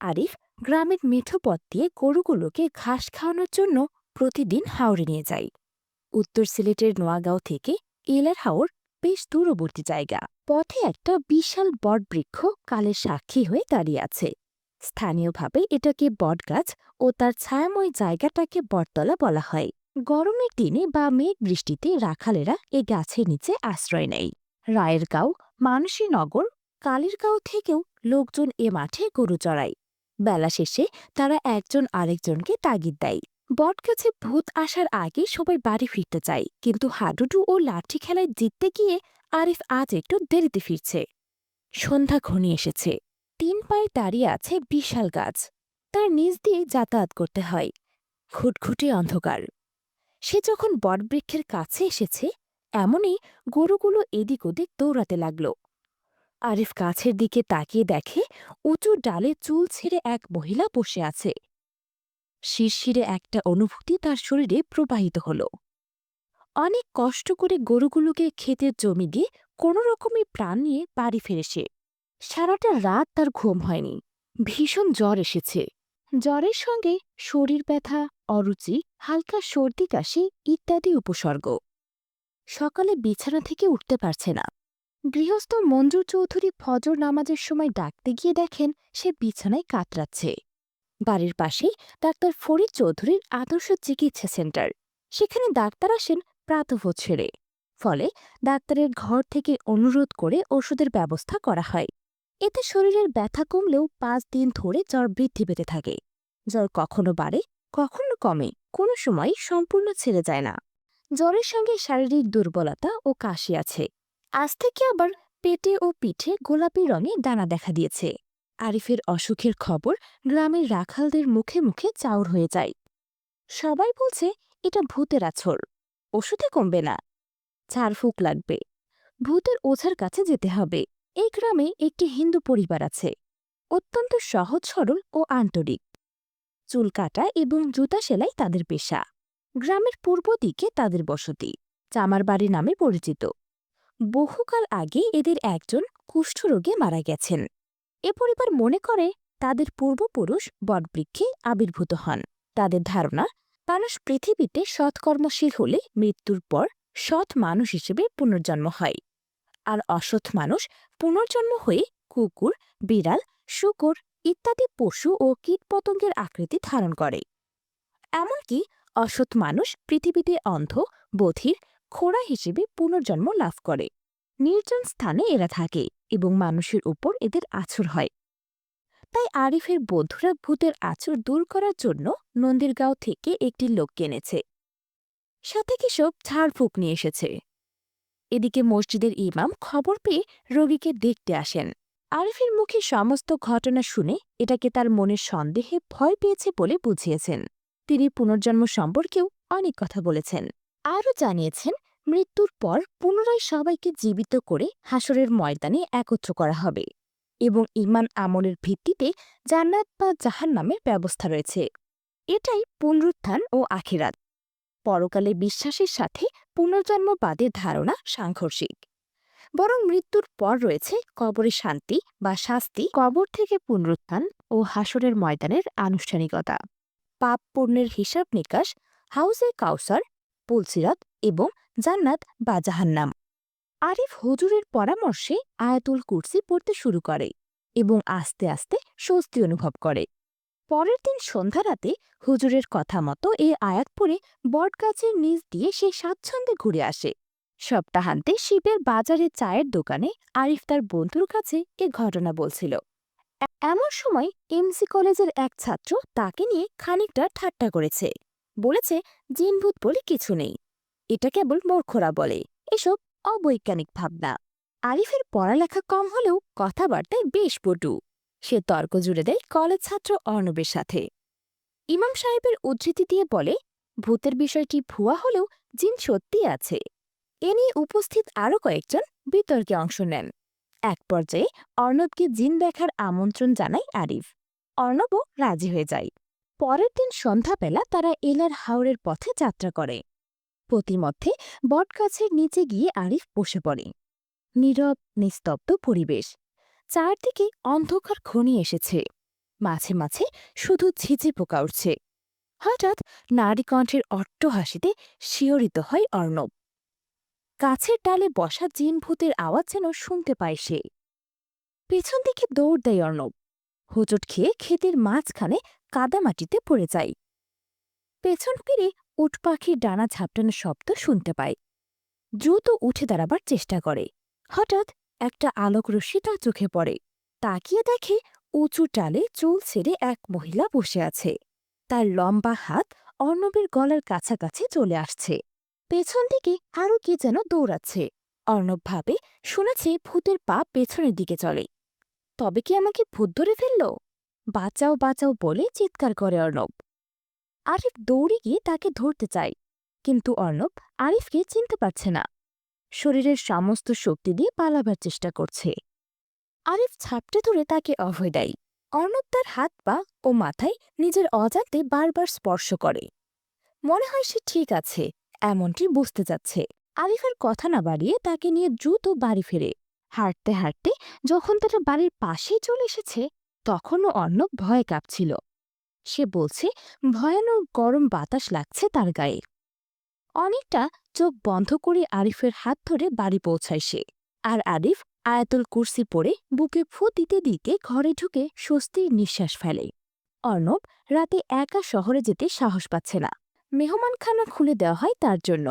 আরিফ গ্রামের মেঠো পথ দিয়ে গরুগুলোকে ঘাস খাওয়ানোর জন্য প্রতিদিন হাওড়ে নিয়ে যায়। উত্তর সিলেটের নোয়াগাঁও থেকে এলার হাওর বেশ দূরবর্তী জায়গা। পথে একটা বিশাল বটবৃক্ষ কালের সাক্ষী হয়ে দাঁড়িয়ে আছে। স্থানীয়ভাবে এটাকে বটগাছ ও তার ছায়াময় জায়গাটাকে বটতলা বলা হয়। গরমের দিনে বা মেঘ বৃষ্টিতে রাখালেরা এই গাছের নিচে আশ্রয় নেয়। রায়েরগাঁও, মানসীনগর, কালীরগাঁও থেকেও লোকজন এ মাঠে গরু চড়ায়। বেলা শেষে তারা একজন আরেকজনকে তাগিদ দেয়। বটগাছে ভূত আসার আগে সবাই বাড়ি ফিরতে চায়, কিন্তু হাডুডু ও লাঠি খেলায় জিততে গিয়ে আরিফ আজ একটু দেরিতে ফিরছে। সন্ধ্যা ঘনিয়ে এসেছে। 3 পায়ে দাঁড়িয়ে আছে বিশাল গাছ। তার নিচ দিয়ে যাতায়াত করতে হয়। ঘুটঘুটে অন্ধকার। সে যখন বটবৃক্ষের কাছে এসেছে, এমনই গরুগুলো এদিক ওদিক দৌড়াতে লাগল। আরিফ গাছের দিকে তাকিয়ে দেখে উঁচু ডালে চুল ছেড়ে এক মহিলা বসে আছে। শিরশিরে একটা অনুভূতি তার শরীরে প্রবাহিত হল। অনেক কষ্ট করে গরুগুলোকে ক্ষেতের জমি দিয়ে কোনো রকমে প্রাণ নিয়ে বাড়ি ফিরে সে। সারাটা রাত তার ঘুম হয়নি। ভীষণ জ্বর এসেছে। জ্বরের সঙ্গে শরীর ব্যথা, অরুচি, হালকা সর্দি কাশি ইত্যাদি উপসর্গ। সকালে বিছানা থেকে উঠতে পারছে না। গৃহস্থ মঞ্জুর চৌধুরী ফজর নামাজের সময় ডাকতে গিয়ে দেখেন সে বিছানায় কাতরাচ্ছে। বাড়ির পাশেই ডাক্তার ফরিদ চৌধুরীর আদর্শ চিকিৎসা সেন্টার। সেখানে ডাক্তার আসেন প্রাতঃভোজ ছেড়ে। ফলে ডাক্তারের ঘর থেকে অনুরোধ করে ওষুধের ব্যবস্থা করা হয়। এতে শরীরের ব্যথা কমলেও 5 দিন ধরে জ্বর বৃদ্ধি পেতে থাকে। জ্বর কখনো বাড়ে, কখনো কমে, কোনো সময় সম্পূর্ণ ছেড়ে যায় না। জ্বরের সঙ্গে শারীরিক দুর্বলতা ও কাশি আছে। আজ থেকে আবার পেটে ও পিঠে গোলাপি রঙে দানা দেখা দিয়েছে। আরিফের অসুখের খবর গ্রামের রাখালদের মুখে মুখে চাউর হয়ে যায়। সবাই বলছে এটা ভূতের আছড়, ওষুধে কমবে না, ঝাড়ফুঁক লাগবে, ভূতের ওঝার কাছে যেতে হবে। এই গ্রামে একটি হিন্দু পরিবার আছে, অত্যন্ত সহজ সরল ও আন্তরিক। চুল কাটা এবং জুতা সেলাই তাদের পেশা। গ্রামের পূর্ব দিকে তাদের বসতি, চামার বাড়ি নামে পরিচিত। বহুকাল আগে এদের একজন কুষ্ঠরোগে মারা গেছেন। এ পরিবার মনে করে তাদের পূর্বপুরুষ বটবৃক্ষে আবির্ভূত হন। তাদের ধারণা, মানুষ পৃথিবীতে সৎকর্মশীল হলে মৃত্যুর পর সৎ মানুষ হিসেবে পুনর্জন্ম হয়, আর অসৎ মানুষ পুনর্জন্ম হয়ে কুকুর, বিড়াল, শূকর ইত্যাদি পশু ও কীটপতঙ্গের আকৃতি ধারণ করে। এমনকি অসৎ মানুষ পৃথিবীতে অন্ধ, বধির, খোড়া হিসেবে পুনর্জন্ম লাভ করে। নির্জন স্থানে এরা থাকে এবং মানুষের উপর এদের আছর হয়। তাই আরিফের বন্ধুরা ভূতের আছর দূর করার জন্য নন্দীরগাঁও থেকে একটি লোককে এনেছে। সাথে কিসব ঝাড়ফুঁক নিয়ে এসেছে। এদিকে মসজিদের ইমাম খবর পেয়ে রোগীকে দেখতে আসেন। আরিফের মুখে সমস্ত ঘটনা শুনে এটাকে তার মনের সন্দেহে ভয় পেয়েছে বলে বুঝিয়েছেন। তিনি পুনর্জন্ম সম্পর্কেও অনেক কথা বলেছেন। আরও জানিয়েছেন মৃত্যুর পর পুনরায় সবাইকে জীবিত করে হাসরের ময়দানে একত্র করা হবে এবং ঈমান আমলের ভিত্তিতে জান্নাত বা জাহান্নামের ব্যবস্থা রয়েছে। এটাই পুনরুত্থান ও আখিরাত। পরকালে বিশ্বাসের সাথে পুনর্জন্মবাদের ধারণা সাংঘর্ষিক। বরং মৃত্যুর পর রয়েছে কবরে শান্তি বা শাস্তি, কবর থেকে পুনরুত্থান ও হাসরের ময়দানের আনুষ্ঠানিকতা, পাপ পুণ্যের হিসাব নিকাশ, হাউজে কাউসার, পুলসিরাত এবং জান্নাত বা জাহান্নাম। আরিফ হুজুরের পরামর্শে আয়াতুল কুরসি পড়তে শুরু করে এবং আস্তে আস্তে স্বস্তি অনুভব করে। পরের দিন সন্ধ্যা রাতে হুজুরের কথা মতো এই আয়াত পড়ে বটগাছের নিচ দিয়ে সে স্বাচ্ছন্দ্যে ঘুরে আসে। সপ্তাহান্তে শিবের বাজারে চায়ের দোকানে আরিফ তার বন্ধুর কাছে এ ঘটনা বলছিল। এমন সময় এমসি কলেজের এক ছাত্র তাকে নিয়ে খানিকটা ঠাট্টা করেছে। বলেছে জিনভূত বলে কিছু নেই, এটা কেবল মূর্খরা বলে, এসব অবৈজ্ঞানিক ভাবনা। আরিফের পড়ালেখা কম হলেও কথাবার্তায় বেশ পটু। সে তর্ক জুড়ে দেয় কলেজ ছাত্র অর্ণবের সাথে। ইমাম সাহেবের উদ্ধৃতি দিয়ে বলে, ভূতের বিষয়টি ভুয়া হলেও জিন সত্যি আছে। এ নিয়ে উপস্থিত আরও কয়েকজন বিতর্কে অংশ নেন। এক পর্যায়ে অর্ণবকে জিন দেখার আমন্ত্রণ জানায় আরিফ। অর্ণবও রাজি হয়ে যায়। পরের দিন সন্ধ্যাবেলা তারা এলার হাওরের পথে যাত্রা করে। প্রতিমধ্যে বটগাছের নিচে গিয়ে আরিফ বসে পড়ে। নীরব নিস্তব্ধ পরিবেশ। চারদিকে অন্ধকার ঘনিয়ে এসেছে। মাঝে মাঝে শুধু ঝিঝি পোকা উঠছে। হঠাৎ নারী কণ্ঠের অট্টহাসিতে শিহরিত হয় অর্ণব। গাছের ডালে বসা জিন ভূতের আওয়াজ যেন শুনতে পায় সে। পেছন দিকে দৌড় দেয় অর্ণব। হোঁচট খেয়ে ক্ষেতের মাঝখানে কাদামাটিতে পড়ে যায়। পেছন ফিরে উট পাখির ডানা ঝাপটানোর শব্দ শুনতে পায়। দ্রুত উঠে দাঁড়াবার চেষ্টা করে। হঠাৎ একটা আলোক রশ্মি তার চোখে পড়ে। তাকিয়ে দেখে উঁচু টালে চুল ছেড়ে এক মহিলা বসে আছে। তার লম্বা হাত অর্ণবের গলার কাছাকাছি চলে আসছে। পেছন দিকে আরও কে যেন দৌড়াচ্ছে। অর্ণব ভাবে শুনেছে ভূতের পা পেছনের দিকে চলে। তবে কি আমাকে ভূত ধরে ফেলল? বাঁচাও বাঁচাও বলে চিৎকার করে অর্ণব। আরিফ দৌড়ে গিয়ে তাকে ধরতে চায়, কিন্তু অর্ণব আরিফকে চিনতে পারছে না। শরীরের সমস্ত শক্তি দিয়ে পালাবার চেষ্টা করছে। আরিফ ঝাপটে ধরে তাকে অভয় দেয়। অর্ণব তার হাত পা ও মাথায় নিজের অজান্তে বারবার স্পর্শ করে। মনে হয় সে ঠিক আছে, এমনটি বুঝতে যাচ্ছে। আরিফের কথা না বাড়িয়ে তাকে নিয়ে দ্রুত বাড়ি ফেরে। হাঁটতে হাঁটতে যখন তারা বাড়ির পাশেই চলে এসেছে, তখনও অর্ণব ভয়ে কাঁপছিল। সে বলছে ভয়ানক গরম বাতাস লাগছে তার গায়ে। অনেকটা চোখ বন্ধ করে আরিফের হাত ধরে বাড়ি পৌঁছায় সে। আর আরিফ আয়াতুল কুরসি পড়ে বুকে ফু দিতে দিতে ঘরে ঢুকে স্বস্তির নিঃশ্বাস ফেলে। অর্ণব রাতে একা শহরে যেতে সাহস পাচ্ছে না। মেহমানখানা খুলে দেওয়া হয় তার জন্য,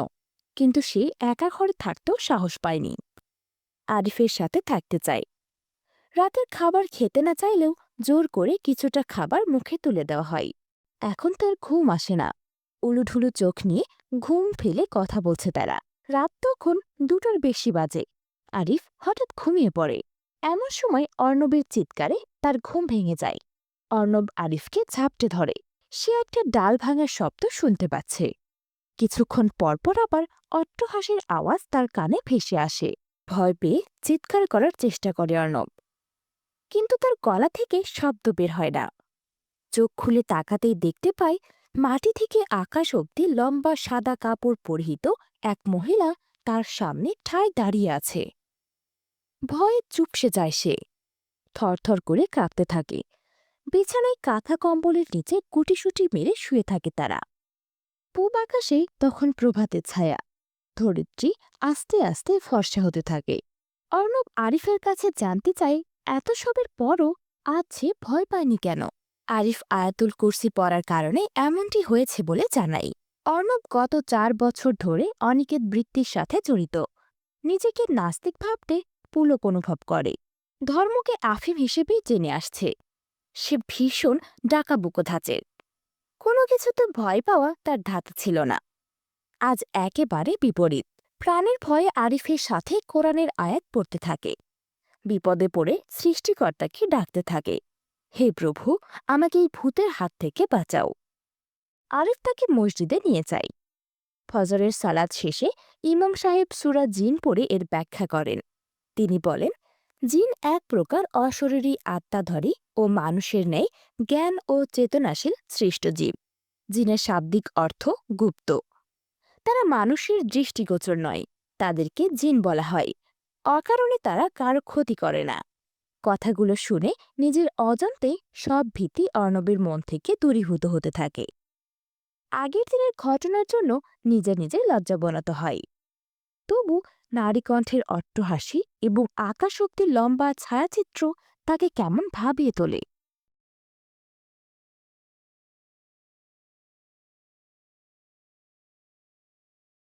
কিন্তু সে একা ঘরে থাকতেও সাহস পায়নি। আরিফের সাথে থাকতে চায়। রাতের খাবার খেতে না চাইলেও জোর করে কিছুটা খাবার মুখে তুলে দেওয়া হয়। এখন তার ঘুম আসে না। উলুঢুলু চোখ নিয়ে ঘুম ফেলে কথা বলছে তারা। রাত তখন 2টার বেশি বাজে। আরিফ হঠাৎ ঘুমিয়ে পড়ে। এমন সময় অর্ণবের চিৎকারে তার ঘুম ভেঙে যায়। অর্ণব আরিফকে ঝাপটে ধরে। সে একটা ডাল ভাঙার শব্দ শুনতে পাচ্ছে। কিছুক্ষণ পরপর আবার অট্টহাসির আওয়াজ তার কানে ভেসে আসে। ভয় পেয়ে চিৎকার করার চেষ্টা করে অর্ণব, কিন্তু তার গলা থেকে শব্দ বের হয় না। চোখ খুলে তাকাতেই দেখতে পায় মাটি থেকে আকাশ অব্দি লম্বা সাদা কাপড় পরিহিত এক মহিলা তার সামনে ঠায় দাঁড়িয়ে আছে। ভয়ে চুপসে যায় সে। থরথর করে কাঁপতে থাকে। বিছানায় কাঁথা কম্বলের নিচে গুটিসুটি মেরে শুয়ে থাকে তারা। পূব আকাশে তখন প্রভাতের ছায়া। ধরিত্রী আস্তে আস্তে ফর্সা হতে থাকে। অর্ণব আরিফের কাছে জানতে চায় এত সবের পরও আজ সে ভয় পায়নি কেন। আরিফ আয়াতুল কুরসি পড়ার কারণে এমনটি হয়েছে বলে জানাই। অর্ণব গত 4 বছর ধরে অনিকেত বৃত্তির সাথে জড়িত। নিজেকে নাস্তিক ভাবতে পুলক অনুভব করে। ধর্মকে আফিম হিসেবেই জেনে আসছে। সে ভীষণ ডাকাবুকো ধাঁচের। কোনো কিছুতে ভয় পাওয়া তার ধাতে ছিল না। আজ একেবারে বিপরীত। প্রাণের ভয়ে আরিফের সাথে কোরআনের আয়াত পড়তে থাকে। বিপদে পড়ে সৃষ্টিকর্তাকে ডাকতে থাকে, হে প্রভু, আমাকে এই ভূতের হাত থেকে বাঁচাও। আরিফ তাকে মসজিদে নিয়ে যায়। ফজরের সালাত শেষে ইমাম সাহেব সূরা জিন পড়ে এর ব্যাখ্যা করেন। তিনি বলেন, জিন এক প্রকার অশরীরী আত্মাধরী ও মানুষের ন্যায় জ্ঞান ও চেতনাশীল সৃষ্ট জীব। জিনের শাব্দিক অর্থ গুপ্ত। তারা মানুষের দৃষ্টিগোচর নয়, তাদেরকে জিন বলা হয়। অকারণে তারা কারো ক্ষতি করে না। কথাগুলো শুনে নিজের অজান্তে সব ভীতি অর্ণবের মন থেকে দূরীভূত হতে থাকে। আগের দিনের ঘটনার জন্য নিজে নিজে লজ্জাবনত হয়। তবু নারী কণ্ঠের অট্টহাসি এবং আকাশ অব্দি লম্বা ছায়াচিত্র তাকে কেমন ভাবিয়ে তোলে।